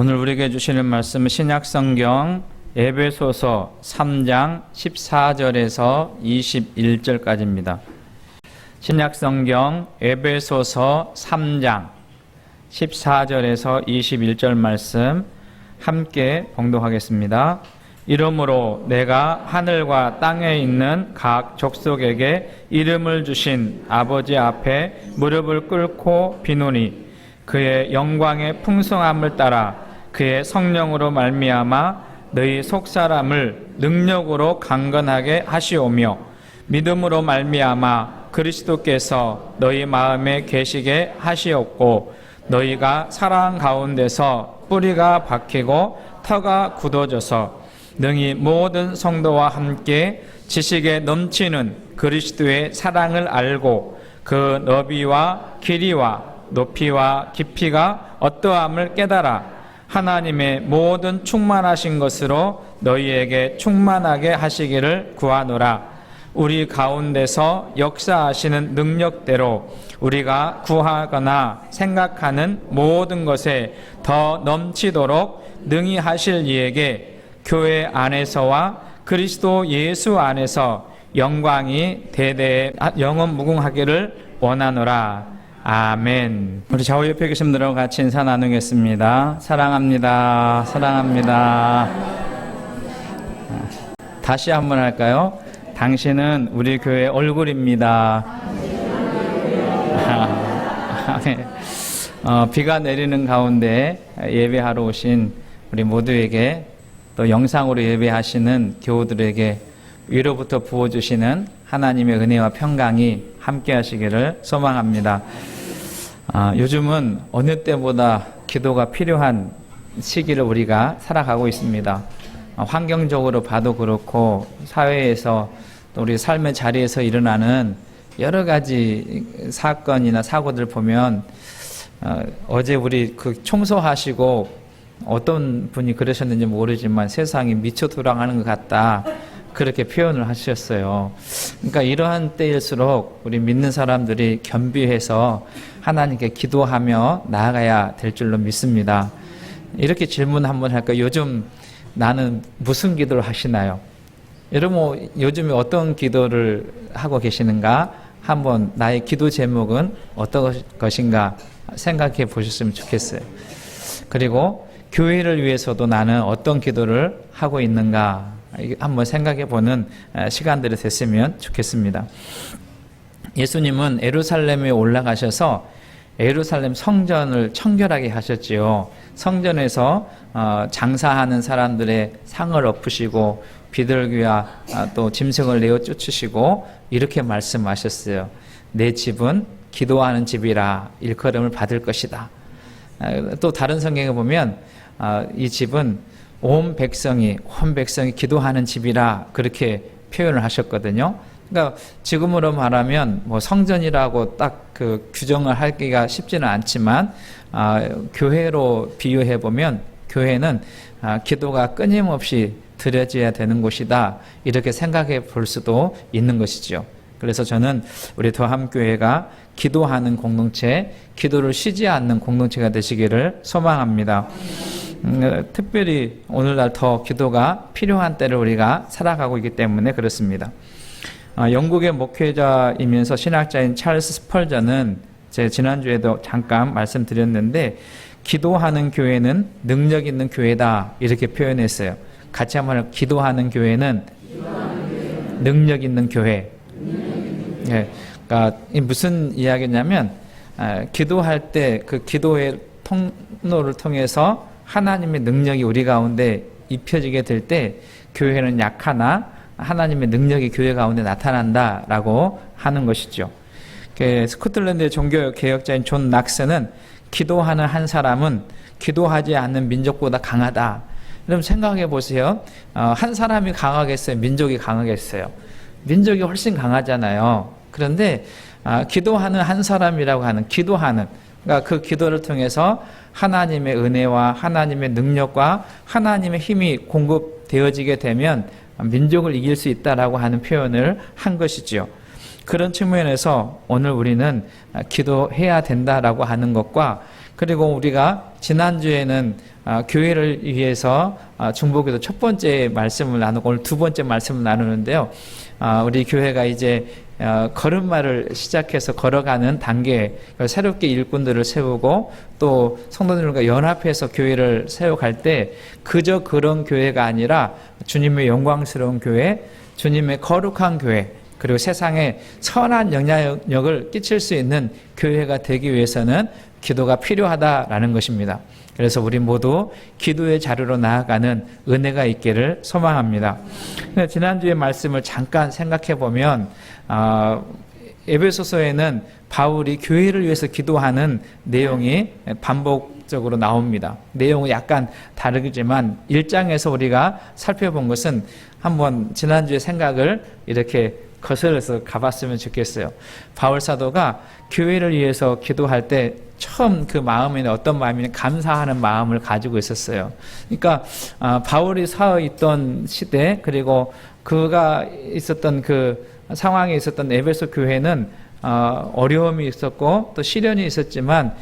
오늘 우리에게 주시는 말씀은 신약성경 에베소서 3장 14절에서 21절까지입니다. 신약성경 에베소서 3장 14절에서 21절 말씀 함께 봉독하겠습니다. 이러므로 내가 하늘과 땅에 있는 각 족속에게 이름을 주신 아버지 앞에 무릎을 꿇고 비노니 그의 영광의 풍성함을 따라 그의 성령으로 말미암아 너희 속사람을 능력으로 강건하게 하시오며 믿음으로 말미암아 그리스도께서 너희 마음에 계시게 하시었고 너희가 사랑 가운데서 뿌리가 박히고 터가 굳어져서 능히 모든 성도와 함께 지식에 넘치는 그리스도의 사랑을 알고 그 너비와 길이와 높이와 깊이가 어떠함을 깨달아 하나님의 모든 충만하신 것으로 너희에게 충만하게 하시기를 구하노라. 우리 가운데서 역사하시는 능력대로 우리가 구하거나 생각하는 모든 것에 더 넘치도록 능히 하실 이에게 교회 안에서와 그리스도 예수 안에서 영광이 대대에 영원 무궁하기를 원하노라. 아멘. 우리 좌우 옆에 계신 분들하고 같이 인사 나누겠습니다. 사랑합니다. 사랑합니다. 다시 한번 할까요? 당신은 우리 교회 얼굴입니다. 비가 내리는 가운데 예배하러 오신 우리 모두에게 또 영상으로 예배하시는 교우들에게 위로부터 부어주시는 하나님의 은혜와 평강이 함께 하시기를 소망합니다. 요즘은 어느 때보다 기도가 필요한 시기를 우리가 살아가고 있습니다. 환경적으로 봐도 그렇고 사회에서 또 우리 삶의 자리에서 일어나는 여러 가지 사건이나 사고들 보면 어제 우리 그 청소하시고 어떤 분이 그러셨는지 모르지만 세상이 미쳐 돌아가는 것 같다. 그렇게 표현을 하셨어요. 그러니까 이러한 때일수록 우리 믿는 사람들이 겸비해서 하나님께 기도하며 나아가야 될 줄로 믿습니다. 이렇게 질문 한번 할까요? 요즘 나는 무슨 기도를 하시나요? 여러분 요즘에 어떤 기도를 하고 계시는가? 한번 나의 기도 제목은 어떤 것인가 생각해 보셨으면 좋겠어요. 그리고 교회를 위해서도 나는 어떤 기도를 하고 있는가 한번 생각해 보는 시간들이 됐으면 좋겠습니다. 예수님은 예루살렘에 올라가셔서 예루살렘 성전을 청결하게 하셨지요. 성전에서 장사하는 사람들의 상을 엎으시고 비둘기와 또 짐승을 내어 쫓으시고 이렇게 말씀하셨어요. 내 집은 기도하는 집이라 일컬음을 받을 것이다. 또 다른 성경에 보면 이 집은 온 백성이 기도하는 집이라 그렇게 표현을 하셨거든요. 그러니까 지금으로 말하면 뭐 성전이라고 딱 그 규정을 하기가 쉽지는 않지만 교회로 비유해 보면 교회는 기도가 끊임없이 드려져야 되는 곳이다 이렇게 생각해 볼 수도 있는 것이죠. 그래서 저는 우리 더함교회가 기도하는 공동체, 기도를 쉬지 않는 공동체가 되시기를 소망합니다. 특별히 오늘날 더 기도가 필요한 때를 우리가 살아가고 있기 때문에 그렇습니다. 영국의 목회자이면서 신학자인 찰스 스펄전은 제 지난주에도 잠깐 말씀드렸는데 기도하는 교회는 능력 있는 교회다 이렇게 표현했어요. 같이 한번 기도하는 교회는 능력 있는 교회. 네, 그러니까 무슨 이야기냐면 기도할 때 그 기도의 통로를 통해서 하나님의 능력이 우리 가운데 입혀지게 될 때 교회는 약하나 하나님의 능력이 교회 가운데 나타난다라고 하는 것이죠. 스코틀랜드의 종교개혁자인 존 낙스는 기도하는 한 사람은 기도하지 않는 민족보다 강하다. 여러분 생각해 보세요. 한 사람이 강하겠어요? 민족이 강하겠어요? 민족이 훨씬 강하잖아요. 그런데 기도하는 한 사람이라고 하는 그러니까 그 기도를 통해서 하나님의 은혜와 하나님의 능력과 하나님의 힘이 공급되어지게 되면 민족을 이길 수 있다라고 하는 표현을 한 것이지요. 그런 측면에서 오늘 우리는 기도해야 된다라고 하는 것과 그리고 우리가 지난주에는 교회를 위해서 중보기도 첫 번째 말씀을 나누고 오늘 두 번째 말씀을 나누는데요. 우리 교회가 이제 걸음마를 시작해서 걸어가는 단계, 새롭게 일꾼들을 세우고 또 성도들과 연합해서 교회를 세워갈 때 그저 그런 교회가 아니라 주님의 영광스러운 교회, 주님의 거룩한 교회, 그리고 세상에 선한 영향력을 끼칠 수 있는 교회가 되기 위해서는 기도가 필요하다라는 것입니다. 그래서 우리 모두 기도의 자리로 나아가는 은혜가 있기를 소망합니다. 지난주의 말씀을 잠깐 생각해 보면 에베소서에는 바울이 교회를 위해서 기도하는 내용이 반복적으로 나옵니다. 내용은 약간 다르지만 1장에서 우리가 살펴본 것은 한번 지난주의 생각을 이렇게 거슬러서 가봤으면 좋겠어요. 바울 사도가 교회를 위해서 기도할 때 처음 그 마음에는 어떤 마음이냐, 감사하는 마음을 가지고 있었어요. 그러니까 바울이 서 있던 시대, 그리고 그가 있었던 그 상황에 있었던 에베소 교회는 어려움이 있었고 또 시련이 있었지만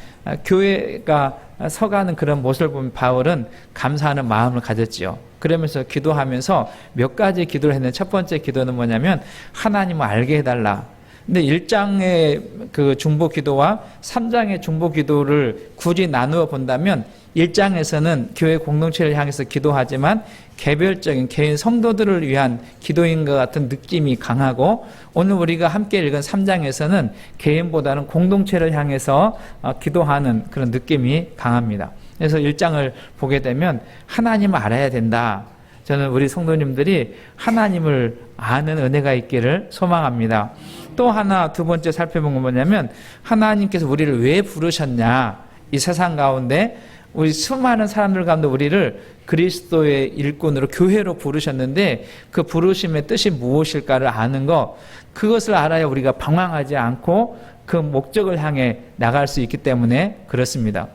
교회가 서가는 그런 모습을 보면 바울은 감사하는 마음을 가졌지요. 그러면서 기도하면서 몇 가지 기도를 했는데 첫 번째 기도는 뭐냐면 하나님을 알게 해달라. 근데 1장의 그 중보 기도와 3장의 중보 기도를 굳이 나누어 본다면 1장에서는 교회 공동체를 향해서 기도하지만 개별적인 개인 성도들을 위한 기도인 것 같은 느낌이 강하고, 오늘 우리가 함께 읽은 3장에서는 개인보다는 공동체를 향해서 기도하는 그런 느낌이 강합니다. 그래서 1장을 보게 되면 하나님을 알아야 된다. 저는 우리 성도님들이 하나님을 아는 은혜가 있기를 소망합니다. 또 하나 두 번째 살펴본 건 뭐냐면 하나님께서 우리를 왜 부르셨냐. 이 세상 가운데 우리 수많은 사람들 가운데 우리를 그리스도의 일꾼으로 교회로 부르셨는데 그 부르심의 뜻이 무엇일까를 아는 것, 그것을 알아야 우리가 방황하지 않고 그 목적을 향해 나갈 수 있기 때문에 그렇습니다.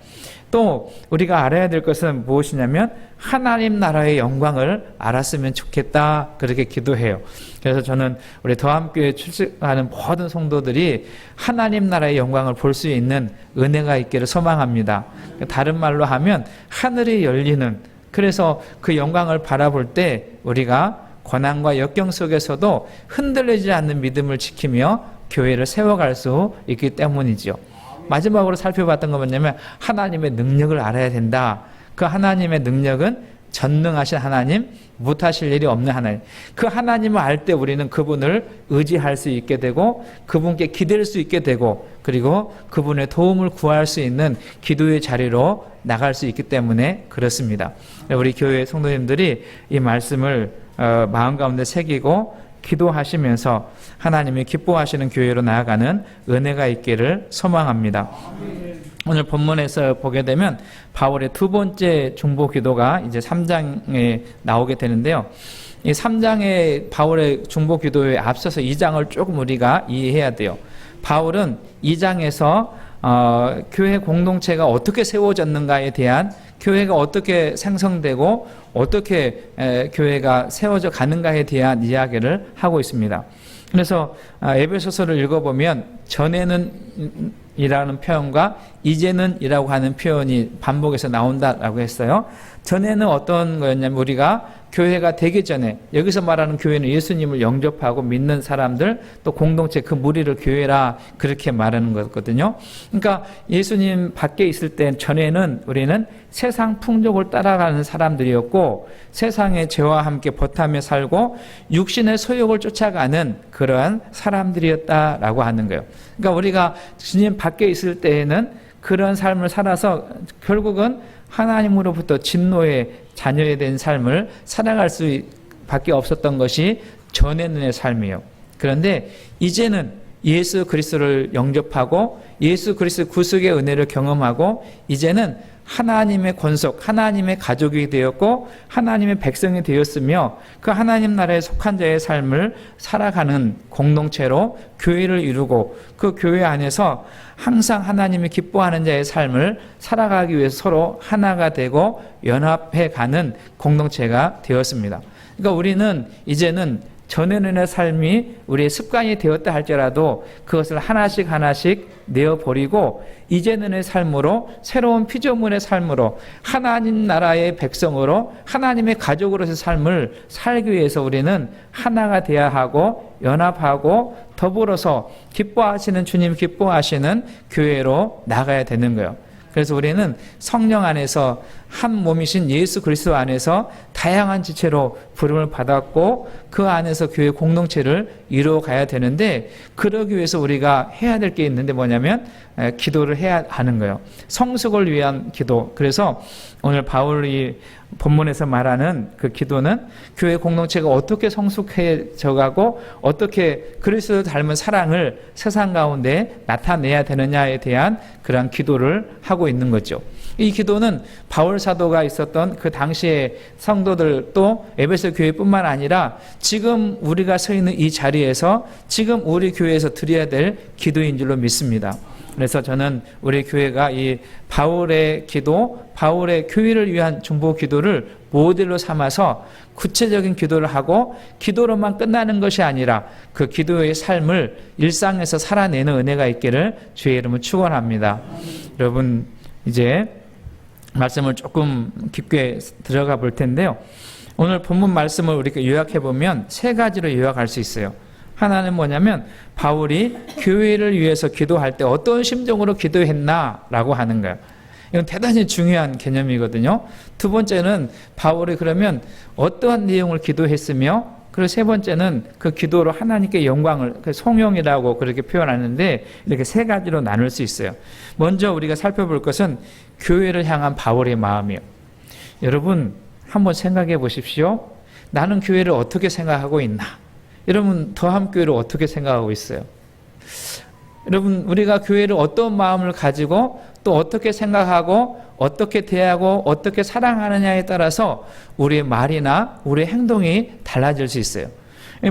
또 우리가 알아야 될 것은 무엇이냐면 하나님 나라의 영광을 알았으면 좋겠다, 그렇게 기도해요. 그래서 저는 우리 더함교회에 출석하는 모든 성도들이 하나님 나라의 영광을 볼 수 있는 은혜가 있기를 소망합니다. 다른 말로 하면 하늘이 열리는, 그래서 그 영광을 바라볼 때 우리가 고난과 역경 속에서도 흔들리지 않는 믿음을 지키며 교회를 세워갈 수 있기 때문이죠. 마지막으로 살펴봤던 건 뭐냐면 하나님의 능력을 알아야 된다. 그 하나님의 능력은 전능하신 하나님, 못하실 일이 없는 하나님. 그 하나님을 알 때 우리는 그분을 의지할 수 있게 되고 그분께 기댈 수 있게 되고 그리고 그분의 도움을 구할 수 있는 기도의 자리로 나갈 수 있기 때문에 그렇습니다. 우리 교회 성도님들이 이 말씀을 마음 가운데 새기고 기도하시면서 하나님이 기뻐하시는 교회로 나아가는 은혜가 있기를 소망합니다. 오늘 본문에서 보게 되면 바울의 두 번째 중보 기도가 이제 3장에 나오게 되는데요. 이 3장의 바울의 중보 기도에 앞서서 2장을 조금 우리가 이해해야 돼요. 바울은 2장에서 교회 공동체가 어떻게 세워졌는가에 대한, 교회가 어떻게 생성되고 어떻게 교회가 세워져 가는가에 대한 이야기를 하고 있습니다. 그래서 에베소서를 읽어보면 전에는 이라는 표현과 이제는 이라고 하는 표현이 반복해서 나온다라고 했어요. 전에는 어떤 거였냐면 우리가 교회가 되기 전에, 여기서 말하는 교회는 예수님을 영접하고 믿는 사람들, 또 공동체, 그 무리를 교회라 그렇게 말하는 거거든요. 그러니까 예수님 밖에 있을 때 전에는 우리는 세상 풍족을 따라가는 사람들이었고 세상의 죄와 함께 버타며 살고 육신의 소욕을 쫓아가는 그러한 사람들이었다라고 하는 거예요. 그러니까 우리가 주님 밖에 있을 때에는 그런 삶을 살아서 결국은 하나님으로부터 진노의 자녀에 대한 삶을 살아갈 수밖에 없었던 것이 전에는의 삶이에요. 그런데 이제는 예수 그리스도를 영접하고 예수 그리스도 구속의 은혜를 경험하고 이제는 하나님의 권속, 하나님의 가족이 되었고 하나님의 백성이 되었으며 그 하나님 나라에 속한 자의 삶을 살아가는 공동체로 교회를 이루고 그 교회 안에서 항상 하나님이 기뻐하는 자의 삶을 살아가기 위해서 서로 하나가 되고 연합해 가는 공동체가 되었습니다. 그러니까 우리는 이제는 전에는 삶이 우리의 습관이 되었다 할지라도 그것을 하나씩 하나씩 내어버리고 이제는의 삶으로, 새로운 피조물의 삶으로, 하나님 나라의 백성으로, 하나님의 가족으로서의 삶을 살기 위해서 우리는 하나가 되어야 하고 연합하고 더불어서 기뻐하시는, 주님 기뻐하시는 교회로 나가야 되는 거예요. 그래서 우리는 성령 안에서 한 몸이신 예수 그리스도 안에서 다양한 지체로 부름을 받았고 그 안에서 교회 공동체를 이루어 가야 되는데, 그러기 위해서 우리가 해야 될 게 있는데 뭐냐면 기도를 해야 하는 거예요. 성숙을 위한 기도. 그래서 오늘 바울이 본문에서 말하는 그 기도는 교회 공동체가 어떻게 성숙해져 가고 어떻게 그리스도 닮은 사랑을 세상 가운데 나타내야 되느냐에 대한 그런 기도를 하고 있는 거죠. 이 기도는 바울 사도가 있었던 그 당시의 성도들도 에베소 교회뿐만 아니라 지금 우리가 서 있는 이 자리에서 지금 우리 교회에서 드려야 될 기도인 줄로 믿습니다. 그래서 저는 우리 교회가 이 바울의 기도, 바울의 교회를 위한 중보 기도를 모델로 삼아서 구체적인 기도를 하고 기도로만 끝나는 것이 아니라 그 기도의 삶을 일상에서 살아내는 은혜가 있기를 주의 이름으로 축원합니다. 여러분, 이제 말씀을 조금 깊게 들어가 볼 텐데요. 오늘 본문 말씀을 우리가 요약해 보면 세 가지로 요약할 수 있어요. 하나는 뭐냐면 바울이 교회를 위해서 기도할 때 어떤 심정으로 기도했나라고 하는 거예요. 이건 대단히 중요한 개념이거든요. 두 번째는 바울이 그러면 어떠한 내용을 기도했으며, 그리고 세 번째는 그 기도로 하나님께 영광을, 송영이라고 그렇게 표현하는데 이렇게 세 가지로 나눌 수 있어요. 먼저 우리가 살펴볼 것은 교회를 향한 바울의 마음이에요. 여러분 한번 생각해 보십시오. 나는 교회를 어떻게 생각하고 있나? 여러분 더함교회를 어떻게 생각하고 있어요? 여러분 우리가 교회를 어떤 마음을 가지고 또 어떻게 생각하고 어떻게 대하고 어떻게 사랑하느냐에 따라서 우리의 말이나 우리의 행동이 달라질 수 있어요.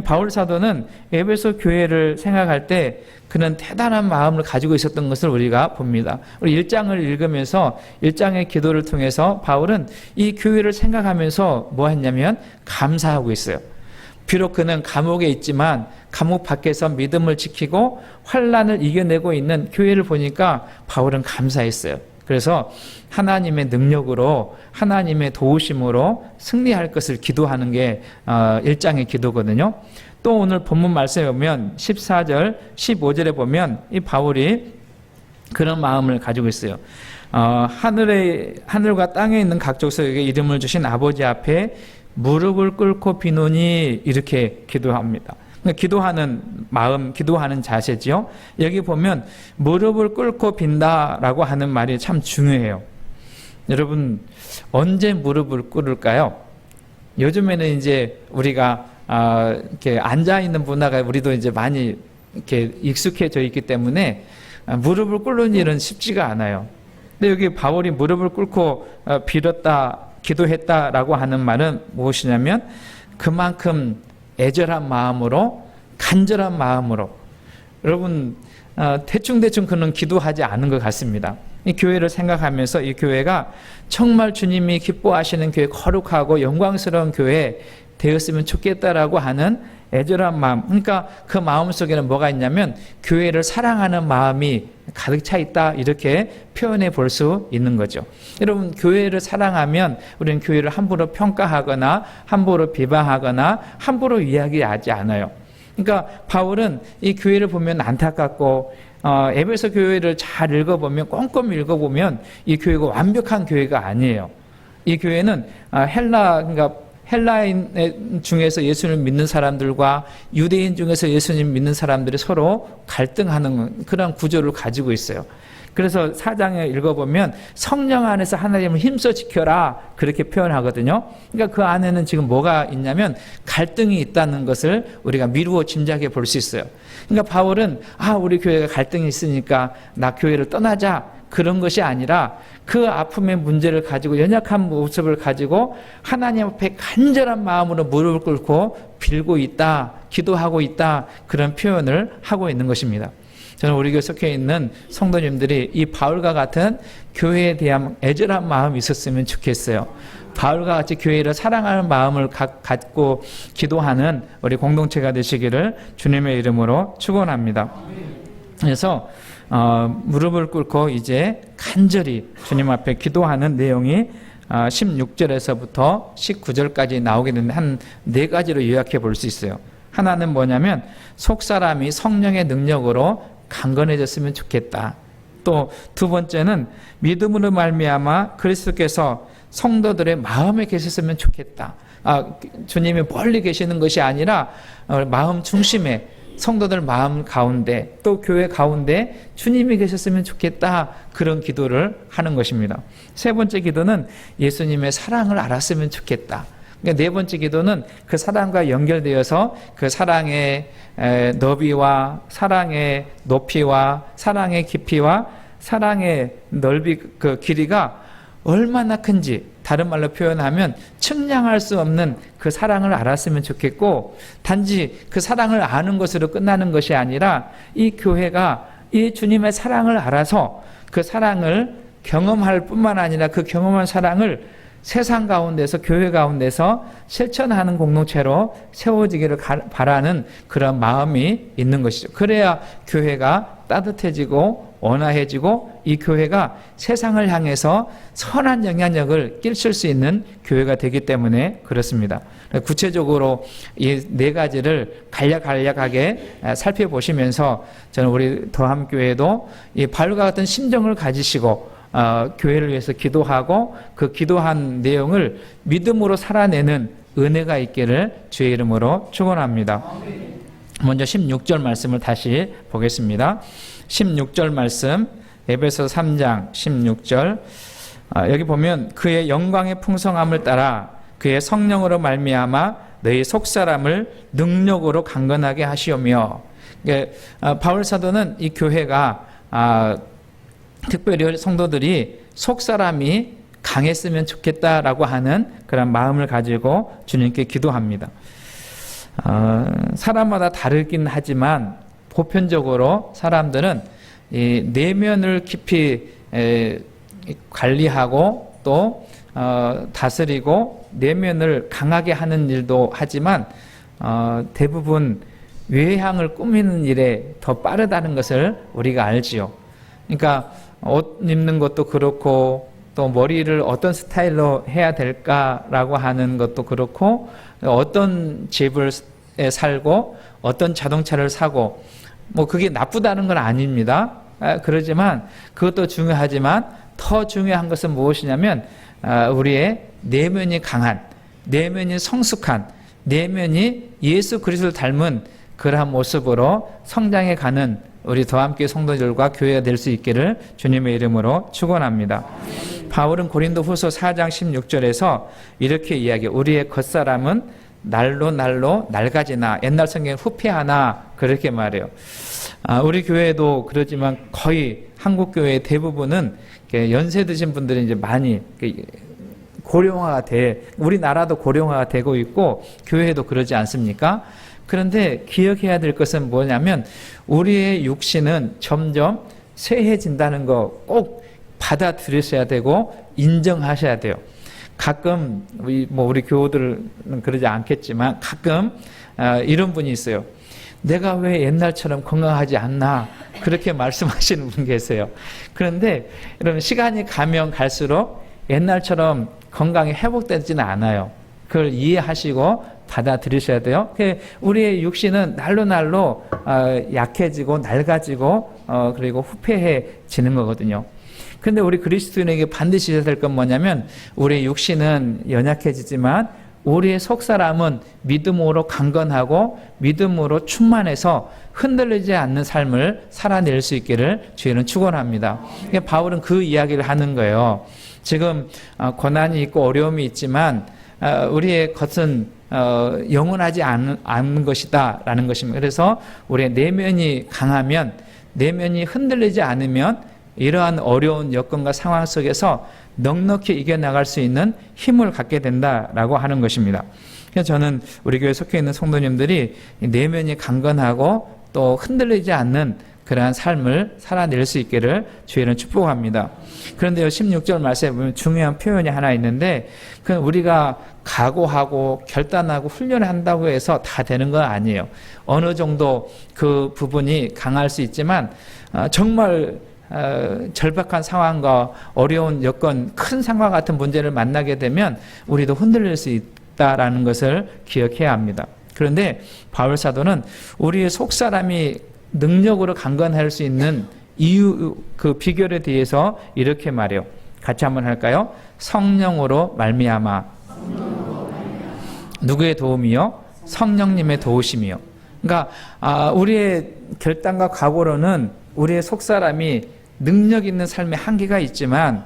바울 사도는 에베소 교회를 생각할 때 그는 대단한 마음을 가지고 있었던 것을 우리가 봅니다. 우리 1장을 읽으면서 1장의 기도를 통해서 바울은 이 교회를 생각하면서 뭐 했냐면 감사하고 있어요. 비록 그는 감옥에 있지만 감옥 밖에서 믿음을 지키고 환난을 이겨내고 있는 교회를 보니까 바울은 감사했어요. 그래서 하나님의 능력으로, 하나님의 도우심으로 승리할 것을 기도하는 게 1장의 기도거든요. 또 오늘 본문 말씀에 보면 14절, 15절에 보면 이 바울이 그런 마음을 가지고 있어요. 하늘과 땅에 있는 각 족속에게 이름을 주신 아버지 앞에 무릎을 꿇고 비노니, 이렇게 기도합니다. 기도하는 마음, 기도하는 자세지요. 여기 보면 무릎을 꿇고 빈다라고 하는 말이 참 중요해요. 여러분 언제 무릎을 꿇을까요? 요즘에는 이제 우리가 이렇게 앉아 있는 문화가 우리도 이제 많이 이렇게 익숙해져 있기 때문에 무릎을 꿇는 일은 쉽지가 않아요. 근데 여기 바울이 무릎을 꿇고 빌었다, 기도했다라고 하는 말은 무엇이냐면 그만큼 애절한 마음으로, 간절한 마음으로. 여러분 대충대충 그는 기도하지 않은 것 같습니다. 이 교회를 생각하면서 이 교회가 정말 주님이 기뻐하시는 교회, 거룩하고 영광스러운 교회 되었으면 좋겠다라고 하는 애절한 마음. 그러니까 그 마음 속에는 뭐가 있냐면 교회를 사랑하는 마음이 가득 차 있다, 이렇게 표현해 볼 수 있는 거죠. 여러분 교회를 사랑하면 우리는 교회를 함부로 평가하거나 함부로 비방하거나 함부로 이야기하지 않아요. 그러니까 바울은 이 교회를 보면 안타깝고 에베소 교회를 잘 읽어보면, 꼼꼼히 읽어보면 이 교회가 완벽한 교회가 아니에요. 이 교회는 그러니까 헬라인 중에서 예수님을 믿는 사람들과 유대인 중에서 예수님 믿는 사람들이 서로 갈등하는 그런 구조를 가지고 있어요. 그래서 4장에 읽어보면 성령 안에서 하나님을 힘써 지켜라, 그렇게 표현하거든요. 그러니까 그 안에는 지금 뭐가 있냐면 갈등이 있다는 것을 우리가 미루어 짐작해 볼 수 있어요. 그러니까 바울은 우리 교회가 갈등이 있으니까 나 교회를 떠나자, 그런 것이 아니라 그 아픔의 문제를 가지고, 연약한 모습을 가지고 하나님 앞에 간절한 마음으로 무릎을 꿇고 빌고 있다, 기도하고 있다, 그런 표현을 하고 있는 것입니다. 저는 우리 교회 속해 있는 성도님들이 이 바울과 같은 교회에 대한 애절한 마음이 있었으면 좋겠어요. 바울과 같이 교회를 사랑하는 마음을 갖고 기도하는 우리 공동체가 되시기를 주님의 이름으로 축원합니다. 그래서 무릎을 꿇고 이제 간절히 주님 앞에 기도하는 내용이 16절에서부터 19절까지 나오게 되는데 한 4가지로 요약해 볼 수 있어요. 하나는 뭐냐면 속사람이 성령의 능력으로 강건해졌으면 좋겠다. 또 두 번째는 믿음으로 말미암아 그리스도께서 성도들의 마음에 계셨으면 좋겠다. 주님이 멀리 계시는 것이 아니라 마음 중심에 성도들 마음 가운데 또 교회 가운데 주님이 계셨으면 좋겠다. 그런 기도를 하는 것입니다. 세 번째 기도는 예수님의 사랑을 알았으면 좋겠다. 네 번째 기도는 그 사랑과 연결되어서 그 사랑의 너비와 사랑의 높이와 사랑의 깊이와 사랑의 넓이 그 길이가 얼마나 큰지 다른 말로 표현하면 측량할 수 없는 그 사랑을 알았으면 좋겠고, 단지 그 사랑을 아는 것으로 끝나는 것이 아니라 이 교회가 이 주님의 사랑을 알아서 그 사랑을 경험할 뿐만 아니라 그 경험한 사랑을 세상 가운데서 교회 가운데서 실천하는 공동체로 세워지기를 바라는 그런 마음이 있는 것이죠. 그래야 교회가 따뜻해지고 온화해지고 이 교회가 세상을 향해서 선한 영향력을 끼칠 수 있는 교회가 되기 때문에 그렇습니다. 구체적으로 이 4가지를 간략하게 살펴보시면서 저는 우리 더함교회도 이 바울과 같은 심정을 가지시고 교회를 위해서 기도하고 그 기도한 내용을 믿음으로 살아내는 은혜가 있기를 주의 이름으로 축원합니다. 먼저 16절 말씀을 다시 보겠습니다. 16절 말씀, 에베소 3장 16절. 여기 보면 그의 영광의 풍성함을 따라 그의 성령으로 말미암아 너희 속사람을 능력으로 강건하게 하시오며. 바울 사도는 이 교회가 특별히 성도들이 속사람이 강했으면 좋겠다라고 하는 그런 마음을 가지고 주님께 기도합니다. 사람마다 다르긴 하지만 보편적으로 사람들은 이 내면을 깊이 관리하고 또 다스리고 내면을 강하게 하는 일도 하지만 대부분 외향을 꾸미는 일에 더 빠르다는 것을 우리가 알지요. 그러니까 옷 입는 것도 그렇고 또 머리를 어떤 스타일로 해야 될까라고 하는 것도 그렇고 어떤 집을 살고 어떤 자동차를 사고 뭐 그게 나쁘다는 건 아닙니다. 그러지만 그것도 중요하지만 더 중요한 것은 무엇이냐면 우리의 내면이 강한, 내면이 성숙한, 내면이 예수 그리스도를 닮은 그러한 모습으로 성장해가는 우리 더함교회 성도들과 교회가 될 수 있기를 주님의 이름으로 축원합니다. 바울은 고린도후서 4장 16절에서 이렇게 이야기해요. 우리의 겉사람은 날로 낡아지나 옛날 성경에 후패하나 그렇게 말해요. 우리 교회도 그러지만 거의 한국 교회의 대부분은 연세 드신 분들이 이제 많이 고령화가 우리나라도 고령화가 되고 있고 교회도 그러지 않습니까? 그런데 기억해야 될 것은 뭐냐면 우리의 육신은 점점 쇠해진다는 거 꼭 받아들이셔야 되고 인정하셔야 돼요. 가끔 우리 교우들은 그러지 않겠지만 가끔 이런 분이 있어요. 내가 왜 옛날처럼 건강하지 않나 그렇게 말씀하시는 분 계세요. 그런데 여러분 시간이 가면 갈수록 옛날처럼 건강이 회복되지는 않아요. 그걸 이해하시고 받아들이셔야 돼요. 우리의 육신은 날로 약해지고 낡아지고 그리고 후패해지는 거거든요. 그런데 우리 그리스도인에게 반드시 해야 될 건 뭐냐면 우리의 육신은 연약해지지만 우리의 속사람은 믿음으로 강건하고 믿음으로 충만해서 흔들리지 않는 삶을 살아낼 수 있기를 주님은 축원합니다. 바울은 그 이야기를 하는 거예요. 지금 고난이 있고 어려움이 있지만 우리의 겉은 영원하지 않는 것이다 라는 것입니다. 그래서 우리의 내면이 강하면, 내면이 흔들리지 않으면 이러한 어려운 여건과 상황 속에서 넉넉히 이겨나갈 수 있는 힘을 갖게 된다라고 하는 것입니다. 그래서 저는 우리 교회 속해 있는 성도님들이 내면이 강건하고 또 흔들리지 않는 그러한 삶을 살아낼 수 있기를 주의는 축복합니다. 그런데 16절 말씀에 보면 중요한 표현이 하나 있는데, 그 우리가 각오하고 결단하고 훈련을 한다고 해서 다 되는 건 아니에요. 어느 정도 그 부분이 강할 수 있지만 정말 절박한 상황과 어려운 여건, 큰 상황 같은 문제를 만나게 되면 우리도 흔들릴 수 있다라는 것을 기억해야 합니다. 그런데 바울 사도는 우리의 속사람이 능력으로 강건할 수 있는 이유, 그 비결에 대해서 이렇게 말해요. 같이 한번 할까요? 성령으로 말미암아. 누구의 도움이요? 성령님의 도우심이요. 그러니까 우리의 결단과 각오로는 우리의 속사람이 능력 있는 삶의 한계가 있지만,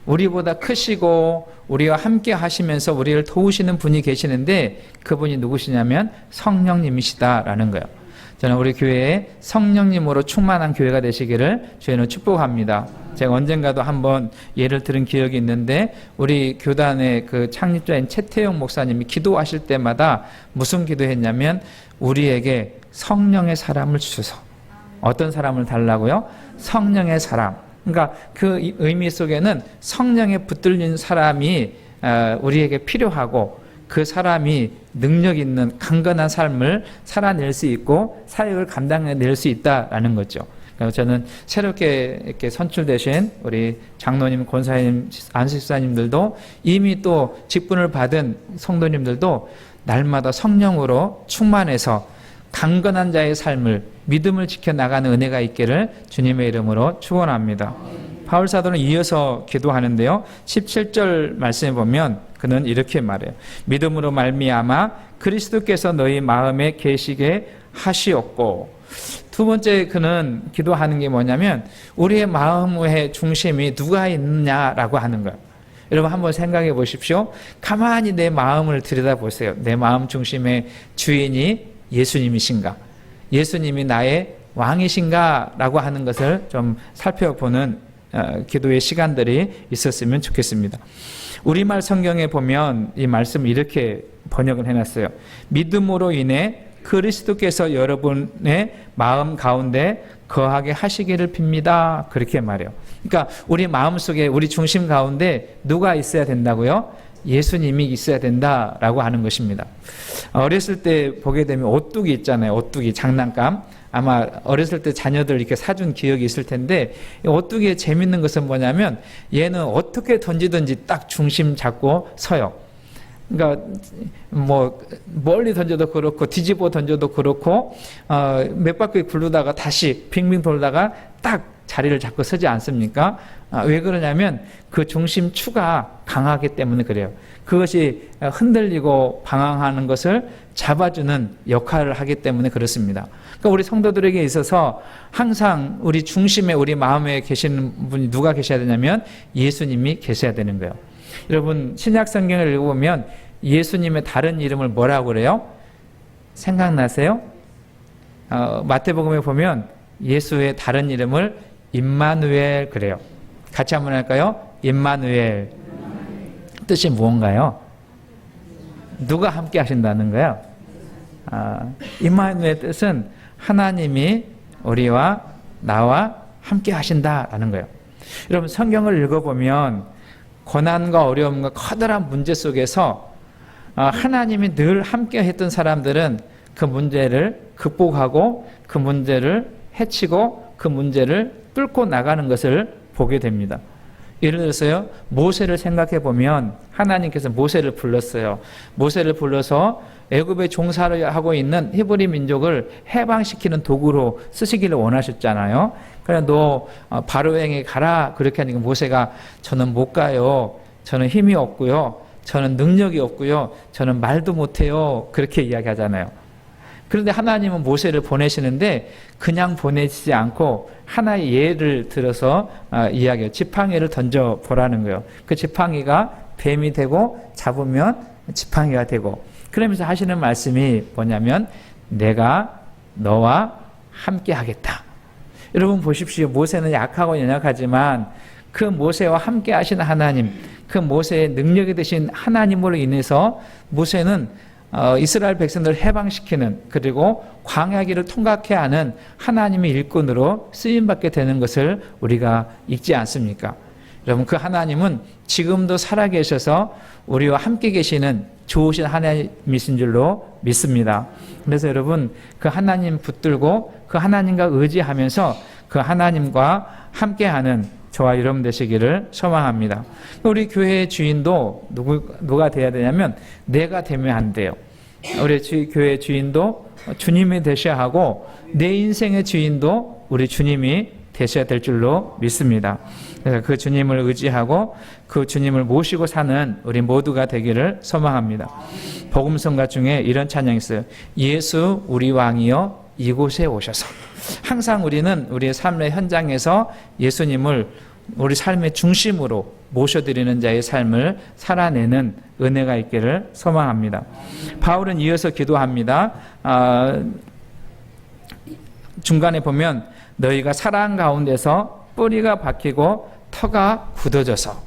우리보다 크시고 우리와 함께 하시면서 우리를 도우시는 분이 계시는데, 그분이 누구시냐면 성령님이시다라는 거예요. 저는 우리 교회에 성령님으로 충만한 교회가 되시기를 저희는 축복합니다. 제가 언젠가도 한번 예를 들은 기억이 있는데, 우리 교단의 그 창립자인 최태영 목사님이 기도하실 때마다 무슨 기도했냐면, 우리에게 성령의 사람을 주소서. 어떤 사람을 달라고요? 성령의 사람. 그러니까 그 의미 속에는 성령에 붙들린 사람이 우리에게 필요하고, 그 사람이 능력 있는 강건한 삶을 살아낼 수 있고 사역을 감당해낼 수 있다라는 거죠. 그래서 저는 새롭게 이렇게 선출되신 우리 장로님, 권사님, 안수집사님들도, 이미 또 직분을 받은 성도님들도 날마다 성령으로 충만해서 강건한 자의 삶을, 믿음을 지켜나가는 은혜가 있기를 주님의 이름으로 축원합니다. 바울 사도는 이어서 기도하는데요, 17절 말씀에 보면 그는 이렇게 말해요. 믿음으로 말미암아 그리스도께서 너희 마음에 계시게 하시었고. 두 번째 그는 기도하는 게 뭐냐면, 우리의 마음의 중심이 누가 있느냐라고 하는 거예요. 여러분 한번 생각해 보십시오. 가만히 내 마음을 들여다보세요. 내 마음 중심의 주인이 예수님이신가? 예수님이 나의 왕이신가? 라고 하는 것을 좀 살펴보는 기도의 시간들이 있었으면 좋겠습니다. 우리말 성경에 보면 이 말씀을 이렇게 번역을 해놨어요. 믿음으로 인해 그리스도께서 여러분의 마음 가운데 거하게 하시기를 빕니다. 그렇게 말해요. 그러니까 우리 마음속에, 우리 중심 가운데 누가 있어야 된다고요? 예수님이 있어야 된다라고 하는 것입니다. 어렸을 때 보게 되면 오뚜기 있잖아요. 오뚜기 장난감. 아마 어렸을 때 자녀들 이렇게 사준 기억이 있을 텐데, 오뚜기의 재밌는 것은 뭐냐면, 얘는 어떻게 던지든지 딱 중심 잡고 서요. 그러니까 뭐 멀리 던져도 그렇고 뒤집어 던져도 그렇고 몇 바퀴 굴르다가 다시 빙빙 돌다가 딱 자리를 잡고 서지 않습니까? 왜 그러냐면 그 중심추가 강하기 때문에 그래요. 그것이 흔들리고 방황하는 것을 잡아주는 역할을 하기 때문에 그렇습니다. 그러니까 우리 성도들에게 있어서 항상 우리 중심에, 우리 마음에 계시는 분이 누가 계셔야 되냐면 예수님이 계셔야 되는 거예요. 여러분 신약 성경을 읽어보면 예수님의 다른 이름을 뭐라고 그래요? 생각나세요? 마태복음에 보면 예수의 다른 이름을 임마누엘 그래요. 같이 한번 할까요? 임마누엘. 뜻이 무언가요? 누가 함께 하신다는 거예요? 임마누엘의 뜻은 하나님이 우리와 나와 함께 하신다라는 거예요. 여러분 성경을 읽어보면 고난과 어려움과 커다란 문제 속에서 하나님이 늘 함께 했던 사람들은 그 문제를 극복하고 그 문제를 해치고 그 문제를 뚫고 나가는 것을 보게 됩니다. 예를 들어서요, 모세를 생각해 보면 하나님께서 모세를 불렀어요. 모세를 불러서 애굽에 종사를 하고 있는 히브리 민족을 해방시키는 도구로 쓰시기를 원하셨잖아요. 그래 너 바로에게 가라 그렇게 하니까 모세가 저는 못 가요. 저는 힘이 없고요. 저는 능력이 없고요. 저는 말도 못해요. 그렇게 이야기하잖아요. 그런데 하나님은 모세를 보내시는데 그냥 보내시지 않고 하나의 예를 들어서 이야기해요. 지팡이를 던져보라는 거예요. 그 지팡이가 뱀이 되고 잡으면 지팡이가 되고, 그러면서 하시는 말씀이 뭐냐면 내가 너와 함께 하겠다. 여러분 보십시오. 모세는 약하고 연약하지만 그 모세와 함께 하시는 하나님, 그 모세의 능력이 되신 하나님으로 인해서 모세는 이스라엘 백성들을 해방시키는, 그리고 광야길을 통과케 하는 하나님의 일꾼으로 쓰임받게 되는 것을 우리가 잊지 않습니까? 여러분, 그 하나님은 지금도 살아계셔서 우리와 함께 계시는 좋으신 하나님이신 줄로 믿습니다. 그래서 여러분, 그 하나님 붙들고 그 하나님과 의지하면서 그 하나님과 함께하는 저와 여러분 되시기를 소망합니다. 우리 교회의 주인도 누가 돼야 되냐면 내가 되면 안 돼요. 우리 교회의 주인도 주님이 되셔야 하고, 내 인생의 주인도 우리 주님이 되셔야 될 줄로 믿습니다. 그래서 그 주님을 의지하고 그 주님을 모시고 사는 우리 모두가 되기를 소망합니다. 복음성가 중에 이런 찬양이 있어요. 예수 우리 왕이여 이곳에 오셔서. 항상 우리는 우리의 삶의 현장에서 예수님을 우리 삶의 중심으로 모셔드리는 자의 삶을 살아내는 은혜가 있기를 소망합니다. 바울은 이어서 기도합니다. 중간에 보면 너희가 사랑 가운데서 뿌리가 박히고 터가 굳어져서.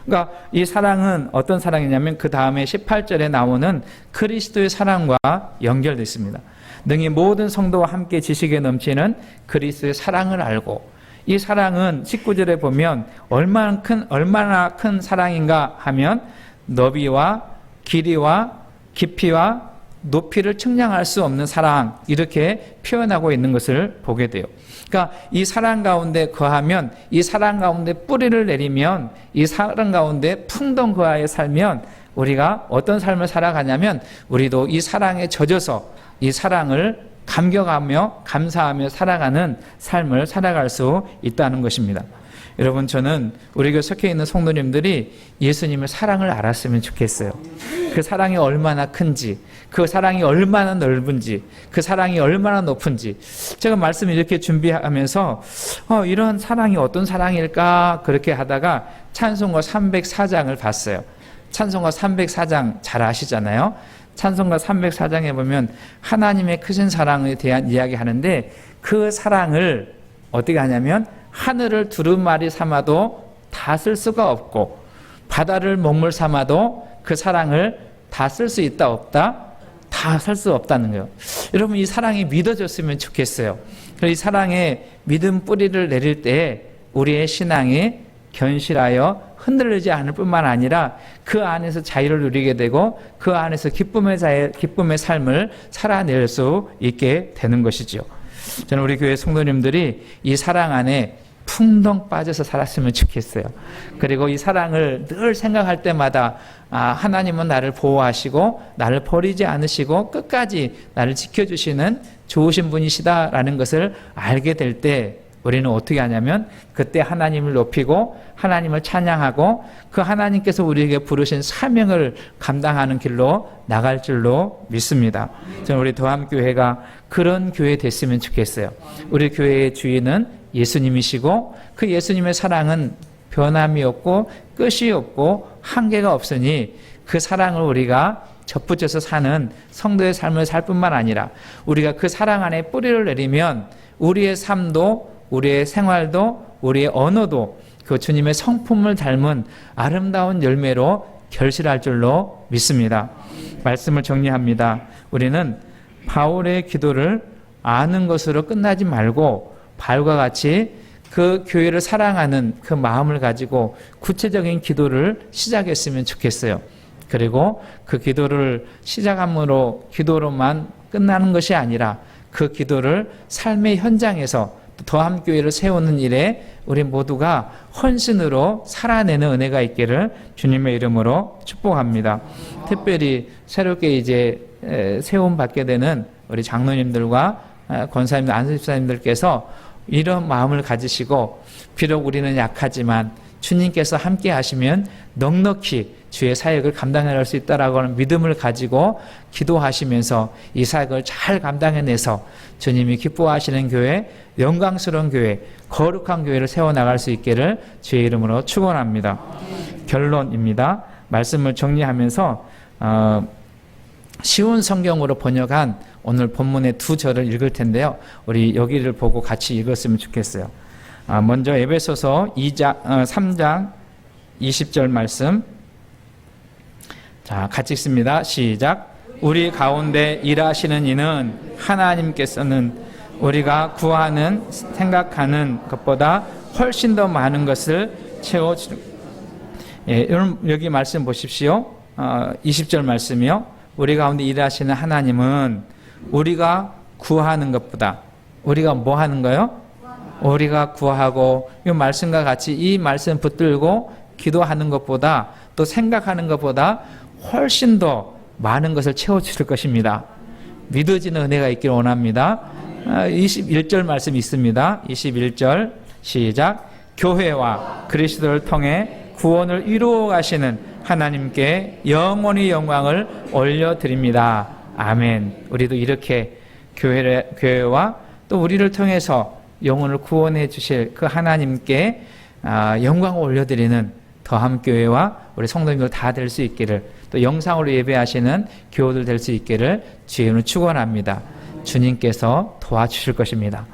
그러니까 이 사랑은 어떤 사랑이냐면 그 다음에 18절에 나오는 그리스도의 사랑과 연결되어 있습니다. 능히 모든 성도와 함께 지식에 넘치는 그리스도의 사랑을 알고, 이 사랑은 19절에 보면 얼마나 큰 사랑인가 하면 너비와 길이와 깊이와 높이를 측량할 수 없는 사랑, 이렇게 표현하고 있는 것을 보게 돼요. 그러니까 이 사랑 가운데 거하면, 이 사랑 가운데 뿌리를 내리면, 이 사랑 가운데 풍덩 거하에 살면 우리가 어떤 삶을 살아가냐면 우리도 이 사랑에 젖어서 이 사랑을 감격하며 감사하며 살아가는 삶을 살아갈 수 있다는 것입니다. 여러분, 저는 우리 교회 속해 있는 성도님들이 예수님의 사랑을 알았으면 좋겠어요. 그 사랑이 얼마나 큰지, 그 사랑이 얼마나 넓은지, 그 사랑이 얼마나 높은지. 제가 말씀을 이렇게 준비하면서 이런 사랑이 어떤 사랑일까 그렇게 하다가 찬송가 304장을 봤어요. 찬송가 304장 잘 아시잖아요. 찬송가 304장에 보면 하나님의 크신 사랑에 대한 이야기 하는데, 그 사랑을 어떻게 하냐면 하늘을 두루마리 삼아도 다 쓸 수가 없고, 바다를 먹물 삼아도 그 사랑을 다 쓸 수 있다 없다? 다 살 수 없다는 거예요. 여러분, 이 사랑이 믿어졌으면 좋겠어요. 이 사랑에 믿음 뿌리를 내릴 때 우리의 신앙이 견실하여 흔들리지 않을 뿐만 아니라 그 안에서 자유를 누리게 되고 그 안에서 기쁨의 삶을 살아낼 수 있게 되는 것이죠. 저는 우리 교회 성도님들이 이 사랑 안에 풍덩 빠져서 살았으면 좋겠어요. 그리고 이 사랑을 늘 생각할 때마다 하나님은 나를 보호하시고 나를 버리지 않으시고 끝까지 나를 지켜주시는 좋으신 분이시다라는 것을 알게 될 때 우리는 어떻게 하냐면 그때 하나님을 높이고 하나님을 찬양하고 그 하나님께서 우리에게 부르신 사명을 감당하는 길로 나갈 줄로 믿습니다. 저는 우리 도함교회가 그런 교회 됐으면 좋겠어요. 우리 교회의 주인은 예수님이시고 그 예수님의 사랑은 변함이 없고 끝이 없고 한계가 없으니 그 사랑을 우리가 접붙여서 사는 성도의 삶을 살 뿐만 아니라 우리가 그 사랑 안에 뿌리를 내리면 우리의 삶도 우리의 생활도 우리의 언어도 그 주님의 성품을 닮은 아름다운 열매로 결실할 줄로 믿습니다. 말씀을 정리합니다. 우리는 바울의 기도를 아는 것으로 끝나지 말고 바울과 같이 그 교회를 사랑하는 그 마음을 가지고 구체적인 기도를 시작했으면 좋겠어요. 그리고 그 기도를 시작함으로 기도로만 끝나는 것이 아니라 그 기도를 삶의 현장에서 더함교회를 세우는 일에 우리 모두가 헌신으로 살아내는 은혜가 있기를 주님의 이름으로 축복합니다. 특별히 새롭게 이제 세움 받게 되는 우리 장로님들과 권사님들, 안수집사님들께서 이런 마음을 가지시고 비록 우리는 약하지만 주님께서 함께 하시면 넉넉히 주의 사역을 감당할 수 있다라고 하는 믿음을 가지고 기도하시면서 이 사역을 잘 감당해내서 주님이 기뻐하시는 교회, 영광스러운 교회, 거룩한 교회를 세워나갈 수 있기를 주의 이름으로 축원합니다. 결론입니다. 말씀을 정리하면서 쉬운 성경으로 번역한 오늘 본문의 두 절을 읽을 텐데요. 우리 여기를 보고 같이 읽었으면 좋겠어요. 먼저 에베소서 3장 20절 말씀. 자, 같이 읽습니다. 시작. 우리 가운데 일하시는 이는 하나님께서는 우리가 구하는 생각하는 것보다 훨씬 더 많은 것을 채워주는. 여러분 여기 말씀 보십시오. 20절 말씀이요. 우리 가운데 일하시는 하나님은 우리가 구하는 것보다, 우리가 뭐 하는 거요? 우리가 구하고 이 말씀과 같이 이 말씀 붙들고 기도하는 것보다 또 생각하는 것보다 훨씬 더 많은 것을 채워주실 것입니다. 믿어지는 은혜가 있기를 원합니다. 21절 말씀 있습니다. 21절 시작. 교회와 그리스도를 통해 구원을 이루어 가시는 하나님께 영원히 영광을 올려드립니다. 아멘. 우리도 이렇게 교회와 또 우리를 통해서 영혼을 구원해 주실 그 하나님께 영광을 올려드리는 더함교회와 우리 성도님들 다 될 수 있기를, 또 영상으로 예배하시는 교우들 될 수 있기를 주의 이름으로 축원합니다. 주님께서 도와주실 것입니다.